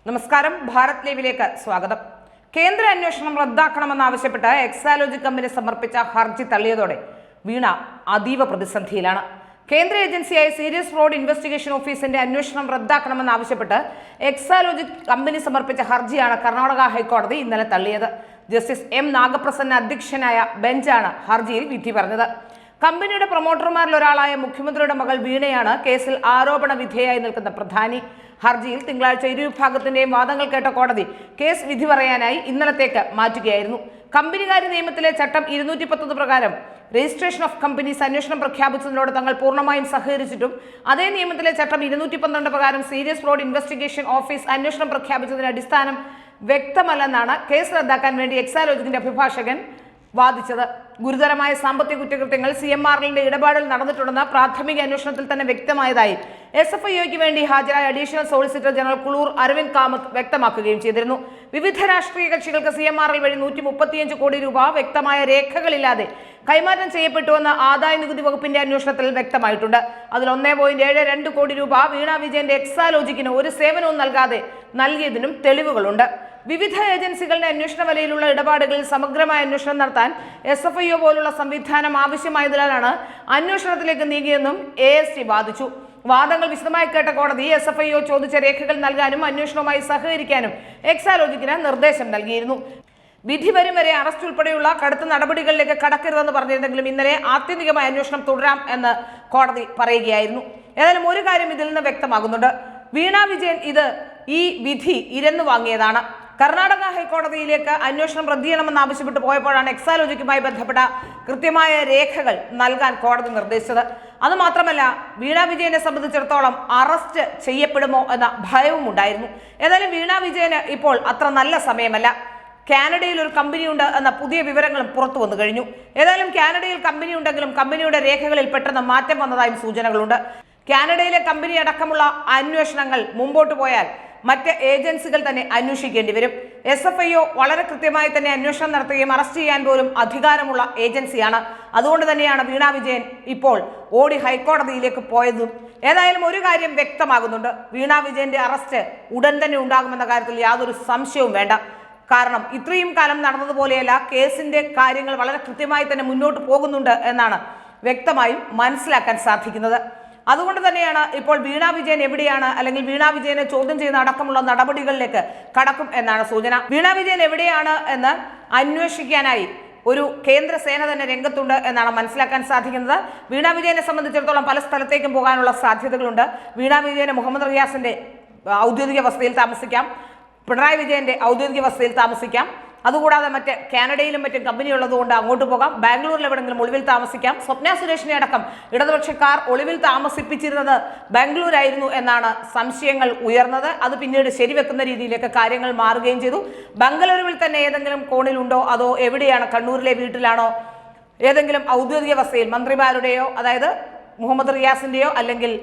നമസ്കാരം, ഭാരത് ലൈവിലേക്ക് സ്വാഗതം. കേന്ദ്ര അന്വേഷണം റദ്ദാക്കണമെന്നാവശ്യപ്പെട്ട് എക്സാലോജി കമ്പനി സമർപ്പിച്ച ഹർജി തള്ളിയതോടെ വീണ അതീവ പ്രതിസന്ധിയിലാണ്. കേന്ദ്ര ഏജൻസിയായ സീരിയസ് ഫ്രോഡ് ഇൻവെസ്റ്റിഗേഷൻ ഓഫീസിന്റെ അന്വേഷണം റദ്ദാക്കണമെന്നാവശ്യപ്പെട്ട് എക്സാലോജി കമ്പനി സമർപ്പിച്ച ഹർജിയാണ് കർണാടക ഹൈക്കോടതി ഇന്നലെ തള്ളിയത്. ജസ്റ്റിസ് എം നാഗപ്രസന്ന അധ്യക്ഷനായ ബെഞ്ചാണ് ഹർജിയിൽ വിധി പറഞ്ഞത്. കമ്പനിയുടെ പ്രൊമോട്ടർമാരിൽ ഒരാളായ മുഖ്യമന്ത്രിയുടെ മകൾ വീണയാണ് കേസിൽ ആരോപണ വിധേയായി നിൽക്കുന്ന പ്രധാനി. ഹർജിയിൽ തിങ്കളാഴ്ച ഇരുവിഭാഗത്തിന്റെയും വാദങ്ങൾ കേട്ട കോടതി കേസ് വിധി പറയാനായി ഇന്നലത്തേക്ക് മാറ്റുകയായിരുന്നു. കമ്പനികാര്യ നിയമത്തിലെ ചട്ടം 219 പ്രകാരം രജിസ്ട്രേഷൻ ഓഫ് കമ്പനീസ് അന്വേഷണം പ്രഖ്യാപിച്ചതിനോട് തങ്ങൾ പൂർണ്ണമായും സഹകരിച്ചിട്ടും അതേ നിയമത്തിലെ ചട്ടം 212 പ്രകാരം സീരിയസ് ഫ്രോഡ് ഇൻവെസ്റ്റിഗേഷൻ ഓഫീസ് അന്വേഷണം പ്രഖ്യാപിച്ചതിന്റെ അടിസ്ഥാനം വ്യക്തമല്ലെന്നാണ് കേസ് റദ്ദാക്കാൻ വേണ്ടി എക്സാലോജിക്കിന്റെ അഭിഭാഷകൻ വാദിച്ചത്. ഗുരുതരമായ സാമ്പത്തിക കുറ്റകൃത്യങ്ങൾ CMRLന്റെ ഇടപാടിൽ നടന്നിട്ടുണ്ടെന്ന് പ്രാഥമിക അന്വേഷണത്തിൽ തന്നെ വ്യക്തമായതായി SFIOയ്ക്ക് വേണ്ടി ഹാജരായ additional solicitor general Kulur Aravind Kamath വ്യക്തമാക്കുകയും ചെയ്തിരുന്നു. വിവിധ രാഷ്ട്രീയ കക്ഷികൾക്ക് CMRL വഴി 135 കോടി രൂപ വ്യക്തമായ രേഖകളില്ലാതെ കൈമാറ്റം ചെയ്യപ്പെട്ടുവെന്ന് ആദായ നികുതി വകുപ്പിന്റെ അന്വേഷണത്തിൽ വ്യക്തമായിട്ടുണ്ട്. അതിൽ 1.72 കോടി രൂപ വീണ വിജയന്റെ എക്സാലോജിക്കിന് ഒരു സേവനവും നൽകാതെ നൽകിയതിനും തെളിവുകളുണ്ട്. വിവിധ ഏജൻസികളുടെ അന്വേഷണ വലയിലുള്ള ഇടപാടുകളിൽ സമഗ്രമായ അന്വേഷണം നടത്താൻ SFIO പോലുള്ള സംവിധാനം ആവശ്യമായതിനാലാണ് അന്വേഷണത്തിലേക്ക് നീങ്ങിയെന്നും AST വാദിച്ചു. വാദങ്ങൾ വിശദമായി കേട്ട കോടതി SFIO ചോദിച്ച രേഖകൾ നൽകാനും അന്വേഷണവുമായി സഹകരിക്കാനും എക്സാലോജിക്കിന് നിർദ്ദേശം നൽകിയിരുന്നു. വിധി വരും വരെ അറസ്റ്റ് ഉൾപ്പെടെയുള്ള കടുത്ത നടപടികളിലേക്ക് കടക്കരുതെന്ന് പറഞ്ഞിരുന്നെങ്കിലും ഇന്നലെ ആത്യന്തികമായ അന്വേഷണം തുടരാം എന്ന് കോടതി പറയുകയായിരുന്നു. ഏതായാലും ഒരു കാര്യം ഇതിൽ നിന്ന് വ്യക്തമാകുന്നുണ്ട്. വീണ വിജയൻ ഈ വിധി ഇരന്നു വാങ്ങിയതാണ്. കർണാടക ഹൈക്കോടതിയിലേക്ക് അന്വേഷണം റദ്ദ് ചെയ്യണമെന്ന് ആവശ്യപ്പെട്ട് പോയപ്പോഴാണ് എക്സാലോജിക്കുമായി ബന്ധപ്പെട്ട കൃത്യമായ രേഖകൾ നൽകാൻ കോടതി നിർദ്ദേശിച്ചത്. അതുമാത്രമല്ല, വീണ വിജയനെ സംബന്ധിച്ചിടത്തോളം അറസ്റ്റ് ചെയ്യപ്പെടുമോ എന്ന ഭയവും ഉണ്ടായിരുന്നു. ഏതായാലും വീണ വിജയന് ഇപ്പോൾ അത്ര നല്ല സമയമല്ല. കാനഡയിൽ ഒരു കമ്പനിയുണ്ട് എന്ന പുതിയ വിവരങ്ങളും പുറത്തു വന്നു കഴിഞ്ഞു. ഏതായാലും കാനഡയിൽ കമ്പനി ഉണ്ടെങ്കിലും കമ്പനിയുടെ രേഖകളിൽ പെട്ടെന്ന് മാറ്റം വന്നതായും സൂചനകളുണ്ട്. കാനഡയിലെ കമ്പനി അടക്കമുള്ള അന്വേഷണങ്ങൾ മുമ്പോട്ട് പോയാൽ മറ്റ് ഏജൻസികൾ തന്നെ അന്വേഷിക്കേണ്ടി വരും. SFIO വളരെ കൃത്യമായി തന്നെ അന്വേഷണം നടത്തുകയും അറസ്റ്റ് ചെയ്യാൻ പോലും അധികാരമുള്ള ഏജൻസിയാണ്. അതുകൊണ്ട് തന്നെയാണ് വീണ വിജയൻ ഇപ്പോൾ ഓടി ഹൈക്കോടതിയിലേക്ക് പോയതും. ഏതായാലും ഒരു കാര്യം വ്യക്തമാകുന്നുണ്ട്, വീണ വിജയന്റെ അറസ്റ്റ് ഉടൻ തന്നെ ഉണ്ടാകുമെന്ന കാര്യത്തിൽ യാതൊരു സംശയവും വേണ്ട. കാരണം ഇത്രയും കാലം നടന്നതുപോലെയല്ല, കേസിന്റെ കാര്യങ്ങൾ വളരെ കൃത്യമായി തന്നെ മുന്നോട്ട് പോകുന്നുണ്ട് എന്നാണ് വ്യക്തമായും മനസ്സിലാക്കാൻ സാധിക്കുന്നത്. അതുകൊണ്ട് തന്നെയാണ് ഇപ്പോൾ വീണ വിജയൻ എവിടെയാണ്, അല്ലെങ്കിൽ വീണ വിജയനെ ചോദ്യം ചെയ്യുന്ന അടക്കമുള്ള നടപടികളിലേക്ക് കടക്കും എന്നാണ് സൂചന. വീണ വിജയൻ എവിടെയാണ് എന്ന് അന്വേഷിക്കാനായി ഒരു കേന്ദ്ര സേന തന്നെ രംഗത്തുണ്ട് എന്നാണ് മനസ്സിലാക്കാൻ സാധിക്കുന്നത്. വീണ വിജയനെ സംബന്ധിച്ചിടത്തോളം പല സ്ഥലത്തേക്കും പോകാനുള്ള സാധ്യതകളുണ്ട്. വീണ വിജയന് മുഹമ്മദ് റിയാസിന്റെ ഔദ്യോഗിക വസതിയിൽ താമസിക്കാം, പിണറായി വിജയന്റെ ഔദ്യോഗിക വസതിയിൽ താമസിക്കാം. അതുകൂടാതെ മറ്റ് കാനഡയിലും മറ്റും കമ്പനി ഉള്ളതുകൊണ്ട് അങ്ങോട്ട് പോകാം. ബാംഗ്ലൂരിൽ എവിടെങ്കിലും ഒളിവിൽ താമസിക്കാം. സ്വപ്ന സുരേഷിനെ അടക്കം ഇടതുപക്ഷക്കാർ ഒളിവിൽ താമസിപ്പിച്ചിരുന്നത് ബാംഗ്ലൂരായിരുന്നു എന്നാണ് സംശയങ്ങൾ ഉയർന്നത്. അത് പിന്നീട് ശരിവെക്കുന്ന രീതിയിലേക്ക് കാര്യങ്ങൾ മാറുകയും ചെയ്തു. ബംഗളൂരുവിൽ തന്നെ ഏതെങ്കിലും കോണിലുണ്ടോ, അതോ എവിടെയാണ്, കണ്ണൂരിലെ വീട്ടിലാണോ, ഏതെങ്കിലും ഔദ്യോഗിക വസതിയിൽ മന്ത്രിമാരുടെയോ, അതായത് മുഹമ്മദ് റിയാസിന്റെയോ അല്ലെങ്കിൽ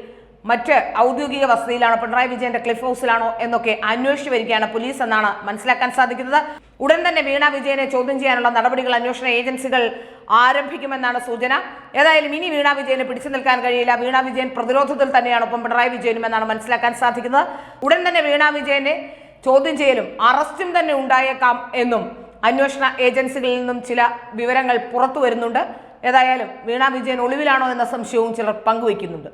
മറ്റ് ഔദ്യോഗിക വസതിയിലാണോ, പിണറായി വിജയന്റെ ക്ലിഫ് ഹൗസിലാണോ എന്നൊക്കെ അന്വേഷിച്ചു വരികയാണ് പോലീസ് എന്നാണ് മനസ്സിലാക്കാൻ സാധിക്കുന്നത്. ഉടൻ തന്നെ വീണ വിജയനെ ചോദ്യം ചെയ്യാനുള്ള നടപടികൾ അന്വേഷണ ഏജൻസികൾ ആരംഭിക്കുമെന്നാണ് സൂചന. ഏതായാലും ഇനി വീണ വിജയനെ പിടിച്ചു നിൽക്കാൻ കഴിയില്ല. വീണ വിജയൻ പ്രതിരോധത്തിൽ തന്നെയാണ്, ഒപ്പം പിണറായി വിജയനും എന്നാണ് മനസ്സിലാക്കാൻ സാധിക്കുന്നത്. ഉടൻ തന്നെ വീണ വിജയനെ ചോദ്യം ചെയ്യലും അറസ്റ്റും തന്നെ ഉണ്ടായേക്കാം എന്നും അന്വേഷണ ഏജൻസികളിൽ നിന്നും ചില വിവരങ്ങൾ പുറത്തു വരുന്നുണ്ട്. ഏതായാലും വീണ വിജയൻ ഒളിവിലാണോ എന്ന സംശയവും ചിലർ പങ്കുവയ്ക്കുന്നുണ്ട്.